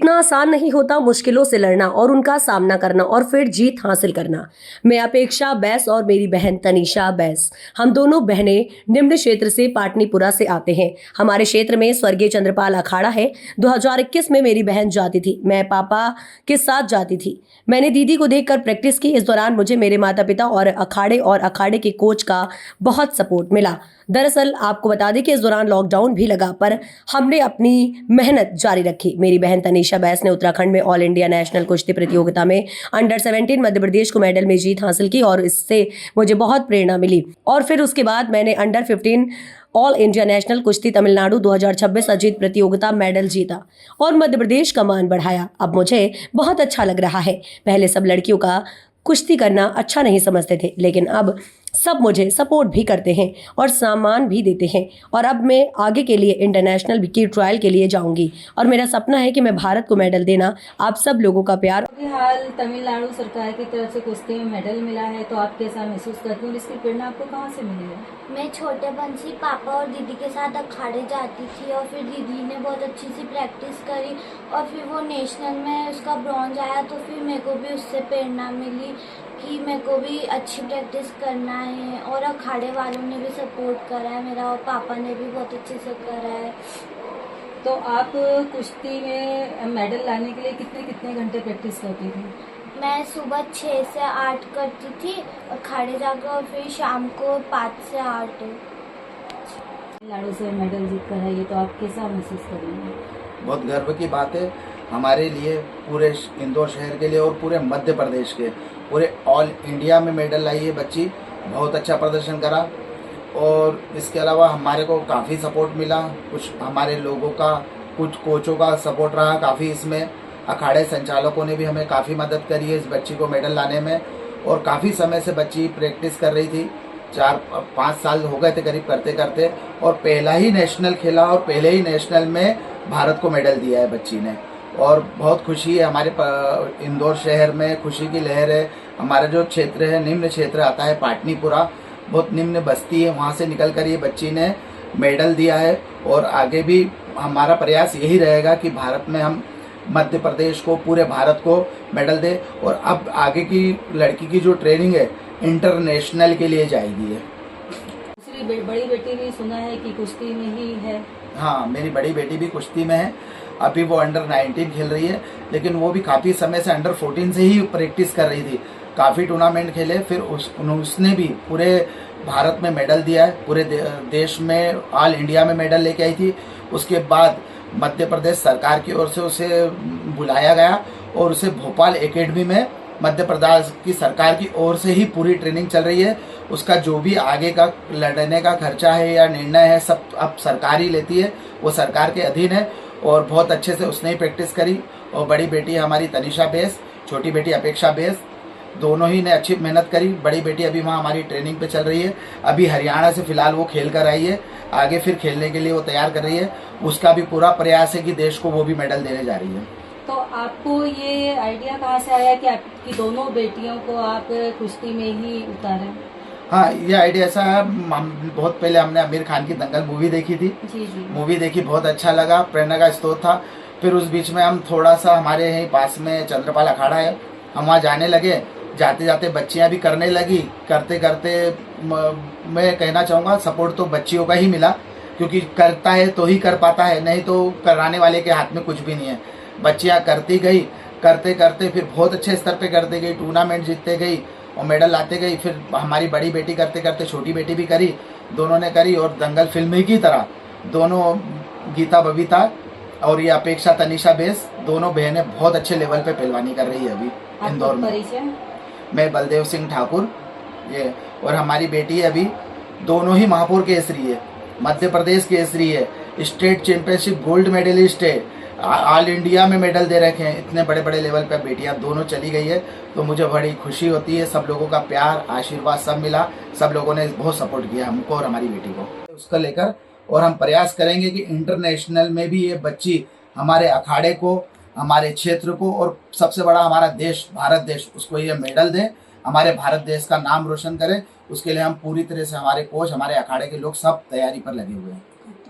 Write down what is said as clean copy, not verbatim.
इतना आसान नहीं होता मुश्किलों से लड़ना और उनका सामना करना और फिर जीत हासिल करना। मैं अपेक्षा बैस और मेरी बहन तनीषा बैस, हम दोनों बहनें निम्न क्षेत्र से पाटनीपुरा से आते हैं। हमारे क्षेत्र में स्वर्गीय चंद्रपाल अखाड़ा है। 2021 में मेरी बहन जाती थी, मैं पापा के साथ जाती थी। मैंने दीदी को देखकर प्रैक्टिस की। इस दौरान मुझे मेरे माता पिता और अखाड़े के कोच का बहुत सपोर्ट मिला। दरअसल आपको बता दें कि इस दौरान लॉकडाउन भी लगा, पर हमने अपनी मेहनत जारी रखी। मेरी बहन तनीषा बैस ने उत्तराखंड में ऑल इंडिया नेशनल कुश्ती प्रतियोगिता में अंडर 17 मध्य प्रदेश को मेडल में जीत हासिल की और इससे मुझे बहुत प्रेरणा मिली। और फिर उसके बाद मैंने अंडर 15 ऑल इंडिया नेशनल कुश्ती तमिलनाडु 2026 अजीत प्रतियोगिता मेडल जीता और मध्य प्रदेश का मान बढ़ाया। अब मुझे बहुत अच्छा लग रहा है। पहले सब लड़कियों का कुश्ती करना अच्छा नहीं समझते थे, लेकिन अब सब मुझे सपोर्ट भी करते हैं और सामान भी देते हैं। और अब मैं आगे के लिए इंटरनेशनल की ट्रायल के लिए जाऊंगी और मेरा सपना है कि मैं भारत को मेडल देना। आप सब लोगों का प्यार। फिलहाल तमिलनाडु सरकार की तरफ से कुश्ती में मेडल मिला है, तो आप कैसा महसूस करती हैं? इसकी प्रेरणा आपको कहाँ से मिली है? मैं छोटेपन से पापा और दीदी के साथ अखाड़े जाती थी और फिर दीदी ने बहुत अच्छी सी प्रैक्टिस करी और फिर वो नेशनल में उसका ब्रॉन्ज आया, तो फिर मेरे को भी उससे प्रेरणा मिली कि मेरे को भी अच्छी प्रैक्टिस करना है। और अखाड़े वालों ने भी सपोर्ट करा है मेरा और पापा ने भी बहुत अच्छे से करा है। तो आप कुश्ती में मेडल लाने के लिए कितने कितने घंटे प्रैक्टिस करती थी? मैं सुबह 6 से 8 करती थी अखाड़े जाकर और फिर शाम को 5 से 8। तमिलनाडु से मेडल जीत कर है ये, तो आप कैसा महसूस कर रही हैं? बहुत गर्व की बात है हमारे लिए, पूरे इंदौर शहर के लिए और पूरे मध्य प्रदेश के, पूरे ऑल इंडिया में मेडल लाई है बच्ची। बहुत अच्छा प्रदर्शन करा और इसके अलावा हमारे को काफ़ी सपोर्ट मिला। कुछ हमारे लोगों का, कुछ कोचों का सपोर्ट रहा काफ़ी इसमें। अखाड़े संचालकों ने भी हमें काफ़ी मदद करी है इस बच्ची को मेडल लाने में। और काफ़ी समय से बच्ची प्रैक्टिस कर रही थी, 4-5 साल हो गए थे करीब करते करते, और पहला ही नेशनल खेला और पहले ही नेशनल में भारत को मेडल दिया है बच्ची ने। और बहुत खुशी है हमारे इंदौर शहर में, खुशी की लहर है। हमारा जो क्षेत्र है, निम्न क्षेत्र आता है पाटनीपुरा, बहुत निम्न बस्ती है, वहाँ से निकल कर ये बच्ची ने मेडल दिया है। और आगे भी हमारा प्रयास यही रहेगा कि भारत में हम मध्य प्रदेश को, पूरे भारत को मेडल दे। और अब आगे की लड़की की जो ट्रेनिंग है इंटरनेशनल के लिए जाएगी है। दूसरी बड़ी बेटी भी सुना है कि कुश्ती में ही है। हाँ, मेरी बड़ी बेटी भी कुश्ती में है। अभी वो अंडर 19 खेल रही है, लेकिन वो भी काफ़ी समय से अंडर 14 से ही प्रैक्टिस कर रही थी। काफ़ी टूर्नामेंट खेले, फिर उसने भी पूरे भारत में मेडल दिया है, पूरे देश में, ऑल इंडिया में मेडल लेके आई थी। उसके बाद मध्य प्रदेश सरकार की ओर से उसे बुलाया गया और उसे भोपाल एकेडमी में मध्य प्रदेश की सरकार की ओर से ही पूरी ट्रेनिंग चल रही है। उसका जो भी आगे का लड़ने का खर्चा है या निर्णय है, सब अब सरकार ही लेती है, वो सरकार के अधीन है। और बहुत अच्छे से उसने ही प्रैक्टिस करी। और बड़ी बेटी हमारी तनीषा बैस, छोटी बेटी अपेक्षा बैस, दोनों ही ने अच्छी मेहनत करी। बड़ी बेटी अभी वहाँ हमारी ट्रेनिंग पे चल रही है। अभी हरियाणा से फिलहाल वो खेल कर आई है, आगे फिर खेलने के लिए वो तैयार कर रही है। उसका भी पूरा प्रयास है कि देश को वो भी मेडल देने जा रही है। तो आपको ये आइडिया कहाँ से आया कि आपकी दोनों बेटियों को आप कुश्ती में ही उतारें? हाँ, ये आइडिया ऐसा है, बहुत पहले हमने आमिर खान की दंगल मूवी देखी थी। जी जी। मूवी देखी, बहुत अच्छा लगा, प्रेरणा का स्रोत था। फिर उस बीच में हम थोड़ा सा, हमारे यहीं पास में चंद्रपाल अखाड़ा है, हम वहाँ जाने लगे। जाते जाते बच्चियाँ भी करने लगी, करते करते मैं कहना चाहूँगा सपोर्ट तो बच्चियों का ही मिला, क्योंकि करता है तो ही कर पाता है, नहीं तो कराने वाले के हाथ में कुछ भी नहीं है। बच्चियाँ करती गई, करते करते फिर बहुत अच्छे स्तर पे करती गई, टूर्नामेंट जीतते गई और मेडल लाते गई। फिर हमारी बड़ी बेटी करते करते छोटी बेटी भी करी, दोनों ने करी। और दंगल फिल्म की तरह दोनों, गीता बबीता और ये अपेक्षा तनीषा बैस, दोनों बहनें बहुत अच्छे लेवल पे पहलवानी कर रही है अभी इंदौर में। मैं बलदेव सिंह ठाकुर ये, और हमारी बेटी अभी दोनों ही महापौर केसरी है, मध्य प्रदेश केसरी है, स्टेट चैंपियनशिप गोल्ड मेडलिस्ट है, ऑल इंडिया में मेडल दे रखे हैं। इतने बड़े बड़े लेवल पर बेटियां दोनों चली गई है, तो मुझे बड़ी खुशी होती है। सब लोगों का प्यार, आशीर्वाद सब मिला, सब लोगों ने बहुत सपोर्ट किया हमको और हमारी बेटी को उसका लेकर। और हम प्रयास करेंगे कि इंटरनेशनल में भी ये बच्ची हमारे अखाड़े को, हमारे क्षेत्र को, और सबसे बड़ा हमारा देश, भारत देश, उसको ये मेडल दे, हमारे भारत देश का नाम रोशन करें। उसके लिए हम पूरी तरह से, हमारे कोच, हमारे अखाड़े के लोग सब तैयारी पर लगे हुए हैं।